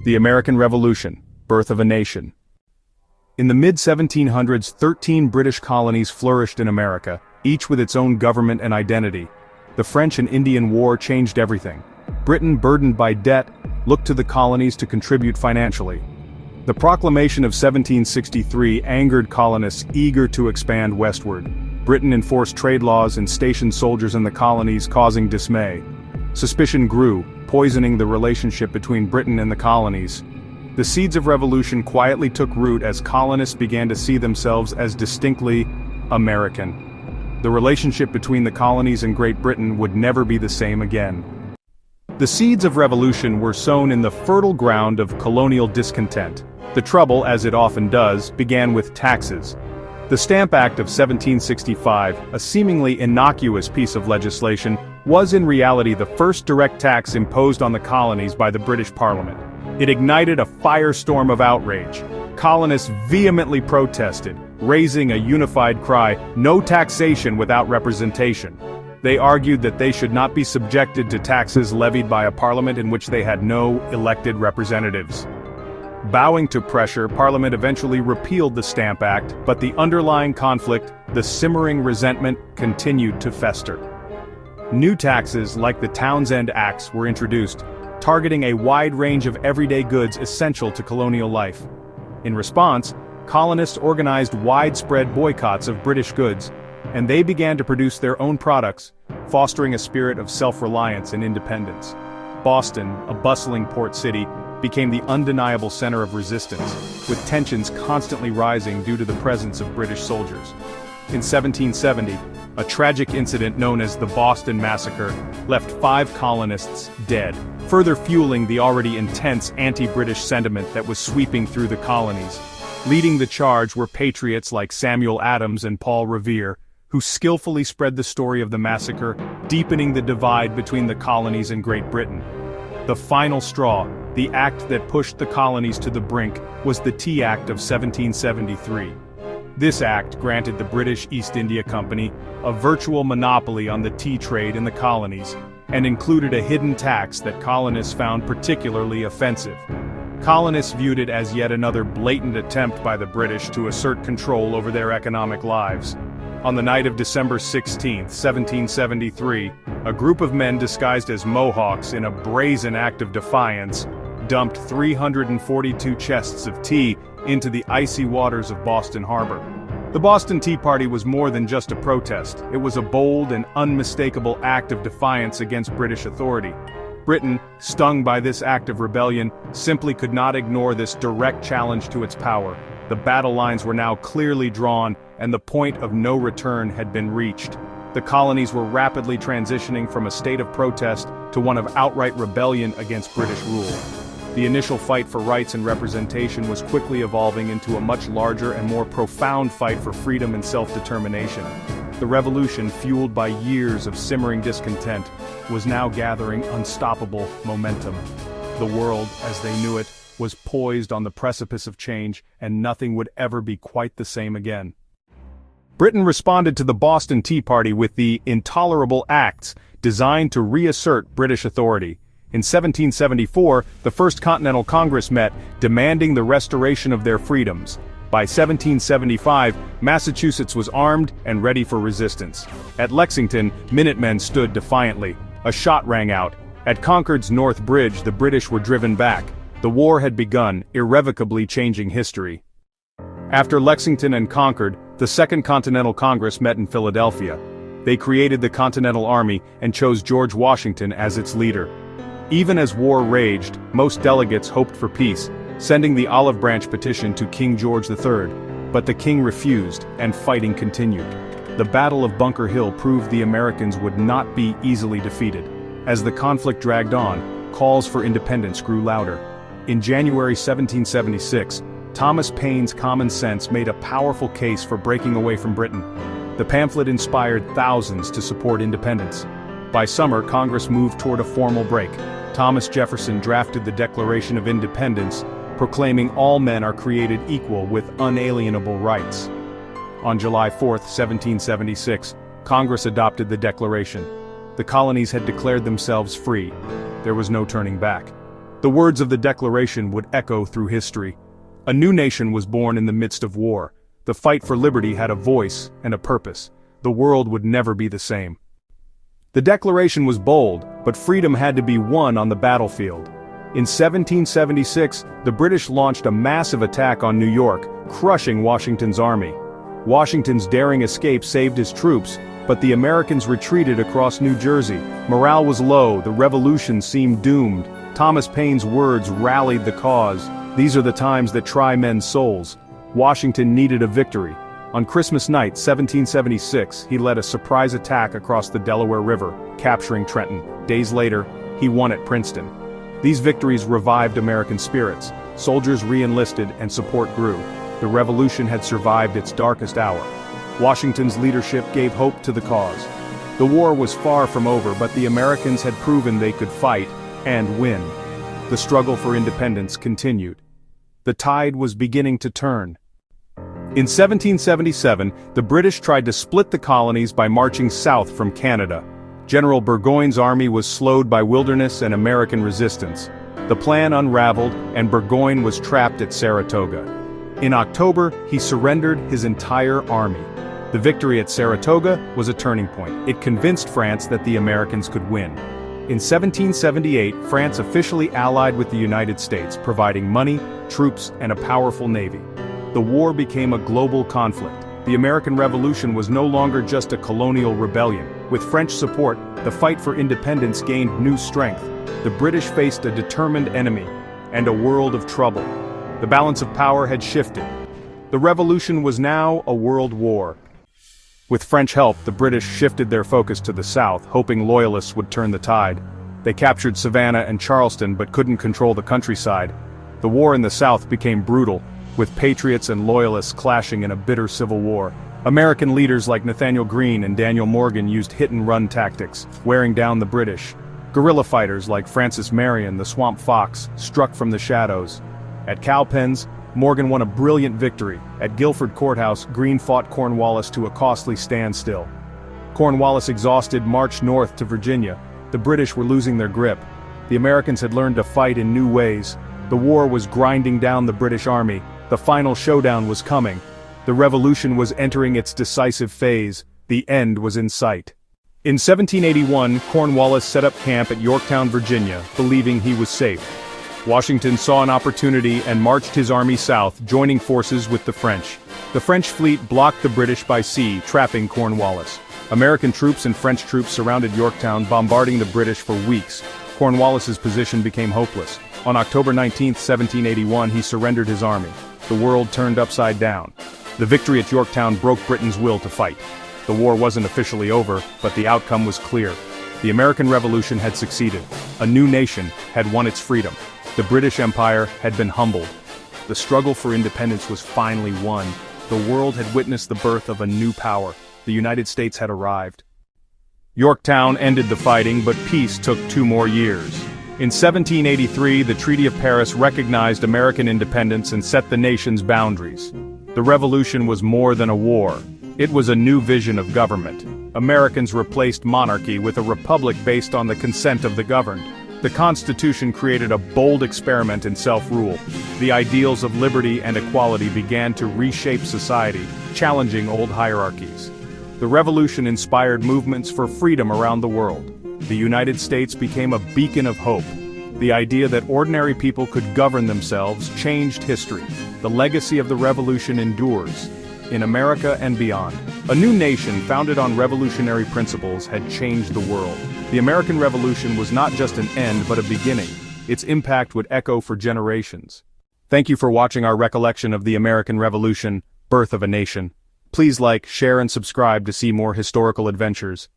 The American Revolution, Birth of a Nation. In the mid-1700s, 13 British colonies flourished in America, each with its own government and identity. The French and Indian War changed everything. Britain, burdened by debt, looked to the colonies to contribute financially. The Proclamation of 1763 angered colonists eager to expand westward. Britain enforced trade laws and stationed soldiers in the colonies, causing dismay. Suspicion grew, poisoning the relationship between Britain and the colonies. The seeds of revolution quietly took root as colonists began to see themselves as distinctly American. The relationship between the colonies and Great Britain would never be the same again. The seeds of revolution were sown in the fertile ground of colonial discontent. The trouble, as it often does, began with taxes. The Stamp Act of 1765, a seemingly innocuous piece of legislation, was in reality the first direct tax imposed on the colonies by the British Parliament. It ignited a firestorm of outrage. Colonists vehemently protested, raising a unified cry, "No taxation without representation." They argued that they should not be subjected to taxes levied by a parliament in which they had no elected representatives. Bowing to pressure, Parliament eventually repealed the Stamp Act, but the underlying conflict, the simmering resentment, continued to fester. New taxes, like the Townshend Acts, were introduced, targeting a wide range of everyday goods essential to colonial life. In response, colonists organized widespread boycotts of British goods, and they began to produce their own products, fostering a spirit of self-reliance and independence. Boston, a bustling port city, became the undeniable center of resistance, with tensions constantly rising due to the presence of British soldiers. In 1770, a tragic incident known as the Boston Massacre left 5 colonists dead, further fueling the already intense anti-British sentiment that was sweeping through the colonies. Leading the charge were patriots like Samuel Adams and Paul Revere, who skillfully spread the story of the massacre, deepening the divide between the colonies and Great Britain. The final straw, the act that pushed the colonies to the brink, was the Tea Act of 1773. This act granted the British East India Company a virtual monopoly on the tea trade in the colonies, and included a hidden tax that colonists found particularly offensive. Colonists viewed it as yet another blatant attempt by the British to assert control over their economic lives. On the night of December 16, 1773, a group of men disguised as Mohawks in a brazen act of defiance, dumped 342 chests of tea into the icy waters of Boston Harbor. The Boston Tea Party was more than just a protest. It was a bold and unmistakable act of defiance against British authority. Britain, stung by this act of rebellion, simply could not ignore this direct challenge to its power. The battle lines were now clearly drawn, and the point of no return had been reached. The colonies were rapidly transitioning from a state of protest to one of outright rebellion against British rule. The initial fight for rights and representation was quickly evolving into a much larger and more profound fight for freedom and self-determination. The revolution, fueled by years of simmering discontent, was now gathering unstoppable momentum. The world, as they knew it, was poised on the precipice of change, and nothing would ever be quite the same again. Britain responded to the Boston Tea Party with the Intolerable Acts, designed to reassert British authority. In 1774, the First Continental Congress met, demanding the restoration of their freedoms. By 1775, Massachusetts was armed and ready for resistance. At Lexington, Minutemen stood defiantly. A shot rang out. At Concord's North Bridge, the British were driven back. The war had begun, irrevocably changing history. After Lexington and Concord, the Second Continental Congress met in Philadelphia. They created the Continental Army and chose George Washington as its leader. Even as war raged, most delegates hoped for peace, sending the Olive Branch petition to King George III. But the king refused, and fighting continued. The Battle of Bunker Hill proved the Americans would not be easily defeated. As the conflict dragged on, calls for independence grew louder. In January 1776, Thomas Paine's common sense made a powerful case for breaking away from Britain. The pamphlet inspired thousands to support independence. By summer, Congress moved toward a formal break. Thomas Jefferson drafted the Declaration of Independence, proclaiming all men are created equal with unalienable rights. On July 4, 1776, Congress adopted the Declaration. The colonies had declared themselves free. There was no turning back. The words of the Declaration would echo through history. A new nation was born in the midst of war. The fight for liberty had a voice and a purpose. The world would never be the same. The Declaration was bold, but freedom had to be won on the battlefield. In 1776, the British launched a massive attack on New York, crushing Washington's army. Washington's daring escape saved his troops, but the Americans retreated across New Jersey. Morale was low, the revolution seemed doomed. Thomas Paine's words rallied the cause. These are the times that try men's souls. Washington needed a victory. On Christmas night, 1776, he led a surprise attack across the Delaware River, capturing Trenton. Days later, he won at Princeton. These victories revived American spirits. Soldiers re-enlisted and support grew. The revolution had survived its darkest hour. Washington's leadership gave hope to the cause. The war was far from over, but the Americans had proven they could fight and win. The struggle for independence continued. The tide was beginning to turn. In 1777, the British tried to split the colonies by marching south from Canada. General Burgoyne's army was slowed by wilderness and American resistance. The plan unraveled, and Burgoyne was trapped at Saratoga. In October, he surrendered his entire army. The victory at Saratoga was a turning point. It convinced France that the Americans could win. In 1778, France officially allied with the United States, providing money, troops, and a powerful navy. The war became a global conflict. The American Revolution was no longer just a colonial rebellion. With French support, the fight for independence gained new strength. The British faced a determined enemy and a world of trouble. The balance of power had shifted. The revolution was now a world war. With French help, the British shifted their focus to the south, hoping loyalists would turn the tide. They captured Savannah and Charleston but couldn't control the countryside. The war in the south became brutal, with patriots and loyalists clashing in a bitter civil war. American leaders like Nathaniel Greene and Daniel Morgan used hit-and-run tactics, wearing down the British. Guerrilla fighters like Francis Marion, the Swamp Fox, struck from the shadows. At Cowpens, Morgan won a brilliant victory. At Guilford Courthouse, Greene fought Cornwallis to a costly standstill. Cornwallis, exhausted, marched north to Virginia. The British were losing their grip. The Americans had learned to fight in new ways. The war was grinding down the British army. The final showdown was coming. The revolution was entering its decisive phase. The end was in sight. In 1781, Cornwallis set up camp at Yorktown, Virginia, believing he was safe. Washington saw an opportunity and marched his army south, joining forces with the French. The French fleet blocked the British by sea, trapping Cornwallis. American troops and French troops surrounded Yorktown, bombarding the British for weeks. Cornwallis's position became hopeless. On October 19, 1781, he surrendered his army. The world turned upside down. The victory at Yorktown broke Britain's will to fight. The war wasn't officially over, but the outcome was clear. The American Revolution had succeeded. A new nation had won its freedom. The British Empire had been humbled. The struggle for independence was finally won. The world had witnessed the birth of a new power. The United States had arrived. Yorktown ended the fighting, but peace took 2 more years. In 1783, the Treaty of Paris recognized American independence and set the nation's boundaries. The revolution was more than a war. It was a new vision of government. Americans replaced monarchy with a republic based on the consent of the governed. The Constitution created a bold experiment in self-rule. The ideals of liberty and equality began to reshape society, challenging old hierarchies. The revolution inspired movements for freedom around the world. The United States became a beacon of hope. The idea that ordinary people could govern themselves changed history. The legacy of the revolution endures, in America and beyond. A new nation founded on revolutionary principles had changed the world. The American Revolution was not just an end but a beginning. Its impact would echo for generations. Thank you for watching our recollection of the American Revolution, Birth of a Nation. Please like, share and subscribe to see more historical adventures.